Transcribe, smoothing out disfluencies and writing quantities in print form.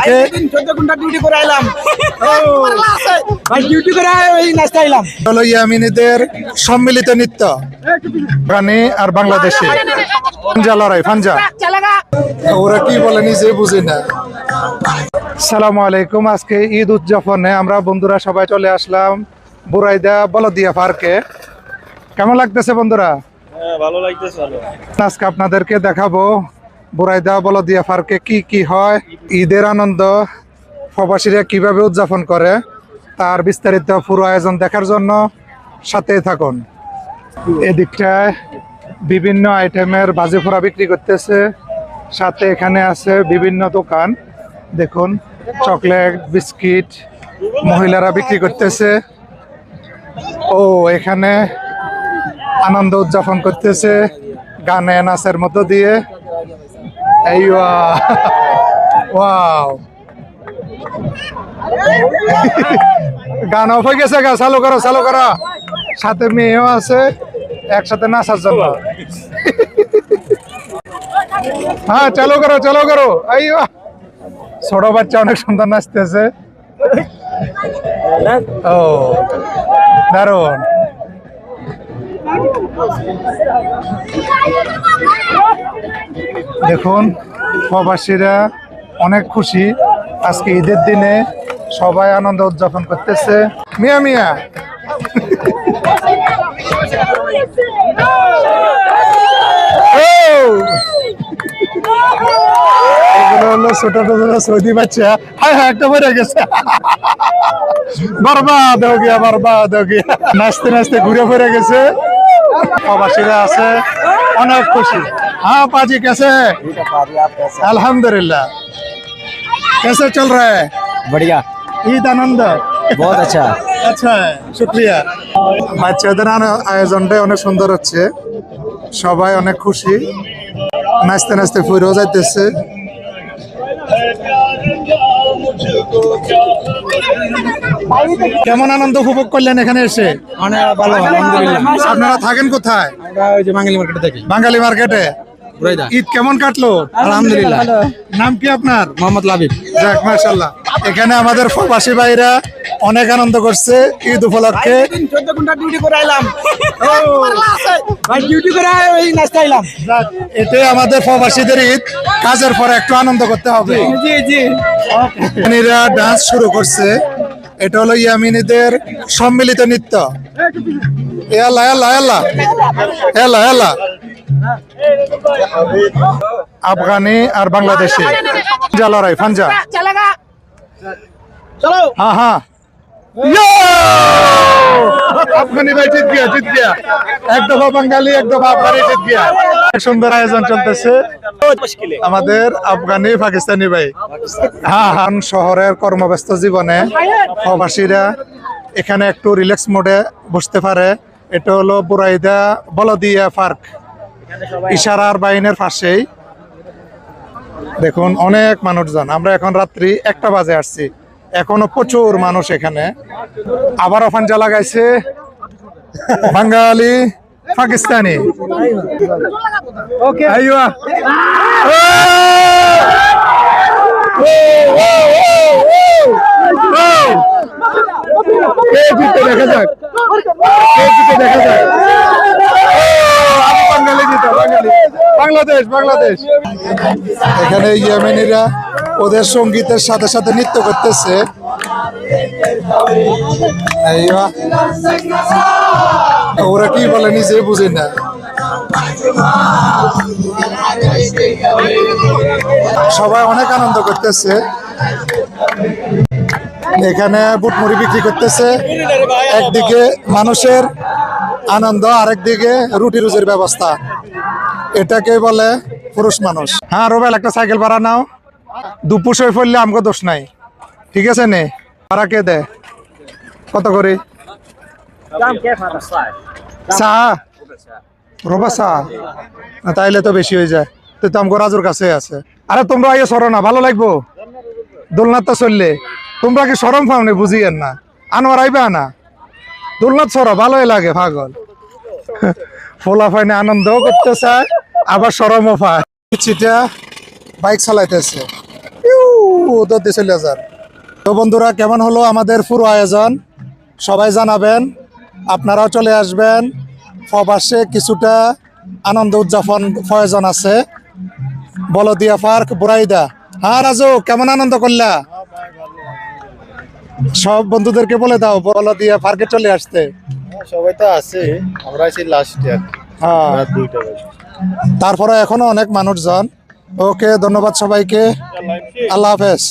উপলক্ষে 14 ঘন্টা ডিউটি করে আইলাম ভাই ডিউটি করে এই নাচতে আইলাম হলো ইয়ামিনীদের সম্মিলিত নৃত্য গানে আর বাংলাদেশে ফাঞ্জা লড়াই ফাঞ্জা ওরা কি বলে নিজে বুঝি না। আসসালামু আলাইকুম। আজকে ঈদ উদযাপনে আমরা বন্ধুরা সবাই চলে আসলাম বুরাইদা বলদিয়া পার্কে। কেমন লাগতেছে বন্ধুরা? ভালো লাগতেছে। আজকে আপনাদেরকে দেখাবো বুরাইদা বলদিয়া পার্কে কি কি হয়, ঈদের আনন্দ প্রবাসীরা কিভাবে উদযাপন করে, তার বিস্তারিত পুরো আয়োজন দেখার জন্য সাথেই থাকুন। এদিকটায় বিভিন্ন আইটেমের বাজি ফোড়া বিক্রি করতেছে, সাথে এখানে আছে বিভিন্ন দোকান। দেখুন চকলেট, বিস্কিট মহিলারা বিক্রি করতেছে। ও এখানে আনন্দ উদযাপন করতেছে গানে নাচের মধ্য দিয়ে। এই ওয়াও গান অফ হয়ে গেছে, গা চালু করো চালু করো। সাথে মেয়েও আছে একসাথে নাচার জন্য। হ্যাঁ চালু করো চালু করো। এই ছোট বাচ্চা অনেক সুন্দর নাচতেছে। ও দারুণ। দেখুন প্রবাসীরা অনেক খুশি, আজকে ঈদের দিনে সবাই আনন্দ উদযাপন করতেছে। মিয়া মিয়া এগুলো হলো ছোট ছোট সৌদি বাচ্চা। হ্যাঁ হ্যাঁ একটা বেড়ে গেছে, বরবাদ হয়ে গিয়া বরবাদ হয়ে গিয়া। নাচতে নাচতে ঘুরে ফিরে গেছে। প্রবাসীরা আছে অনেক খুশি। हाँ पाजी कैसे है? अल्हम्दुलिल्लाह। कैसे चल रहा है? बढ़िया ঈদ আনন্দ बहुत अच्छा আচ্ছা শুক্রিয়া। বাচ্চাদের আয়োজনটা অনেক সুন্দর হচ্ছে, সবাই অনেক খুশি, নাচতে নাচতে ফুরেও যাইতেছে। কেমন আনন্দ উপভোগ করলেন এখানে এসে? অনেক ভালো আলহামদুলিল্লাহ। আপনারা থাকেন কোথায়? আমরা ওই যে বাঙালি মার্কেটে থাকি। বাঙালি মার্কেটে। বুরাইদা। ঈদ কেমন কাটলো? আলহামদুলিল্লাহ। নাম কি আপনার? মোহাম্মদ লাবিব। যাক মাশাআল্লাহ। এখানে আমাদের প্রবাসী ভাইরা অনেক আনন্দ করছে ঈদ উপলক্ষে। 14 ঘন্টা ডিউটি করে আইলাম ভাই ডিউটি করে এই নাচতে আইলাম। যাক, এটাই আমাদের প্রবাসীদের ঈদ, কাজের পরে একটু আনন্দ করতে হবে। জি জি ইয়ামিনীরা ডান্স শুরু করছে। এটা হলো ইয়ামিনীদের সম্মিলিত নৃত্য। এলা এলা এলা এলা এলা আফগানি আর বাংলাদেশি ফাঞ্জা লড়াই ফাঞ্জা। চলো हाँ हाँ আফগানি ভাই জিত গিয়া। এক দফা বাঙালি এক দফা আফগানি জিত গিয়া। সুন্দর আয়োজন চলতেছে আমাদের আফগানি পাকিস্তানি ভাই। হ্যাঁ হ্যাঁ শহরের কর্মব্যস্ত জীবনে প্রবাসীরা এখানে একটু রিল্যাক্স মোডে বসতে পারে। এটা হলো বুরাইদা বলদিয়া পার্ক, ইশারার বাইনের পাশেই। দেখুন অনেক মানুষজন। আমরা এখন রাত্রি 1টা বাজে আসছি, এখনো প্রচুর মানুষ এখানে। আবারও ফাঞ্জা লাগাইছে বাঙালি পাকিস্তানি। ওকে আইয়া দেখা যাক, দেখা যাক। বাঙালি জিতে, বাঙালি বাংলাদেশ বাংলাদেশ। এখানে ইয়েমেনিরা ওদের সঙ্গীতের সাথে সাথে নৃত্য করতেছে। ওরা কি বলে নিজে বুঝি না। সবাই অনেক আনন্দ করতেছে। এখানে বুটমুড়ি বিক্রি করতেছে। একদিকে মানুষের আনন্দ, আরেকদিকে রুটি রুজির ব্যবস্থা। এটাকে বলে পুরুষ মানুষ। হ্যাঁ রোবেল একটা সাইকেল ভাড়া নাও। দুপুর হয়ে পড়লে আমাকে দোষ নাই, ঠিক আছে নে? ভাড়া কে দেয়? কত করে? চা রোবা চা তাইলে তো বেশি হয়ে যায়। তো আমাকে রাজুর কাছে আছে। আরে তোমরা আগে সরো না, ভালো লাগবো দোলনাথ তো চললে। তোমরা কি সরম পাওনি? বুঝিয়েন না, আনোয়ার আইবা না দোলনাথ সরো, ভালোই লাগে পাগল। ফোলা ফাইনে আনন্দও করতে চায়, আবার সরমও পায়। চিটা বাইক চালাইতেছে। দৌড় চলে যার। তো বন্ধুরা, কেমন হলো আমাদের পুরো আয়োজন সবাই জানাবেন। আপনারাও চলে আসবেন। প্রবাসে কিছুটা আনন্দ উদযাপন প্রয়োজন আছে। বলদিয়া পার্ক বুরাইদা। হ্যাঁ রাজু, কেমন আনন্দ করলা? সব বন্ধুদেরকে বলে দাও বলদিয়া পার্কে চলে আসতে। সবাই তো আছে, আমরা আছি লাস্টে। হ্যাঁ, রাত 2টা বাজে। তারপরে এখনো অনেক মানুষজন। ওকে, ধন্যবাদ সবাইকে। আল্লাহ হাফেজ।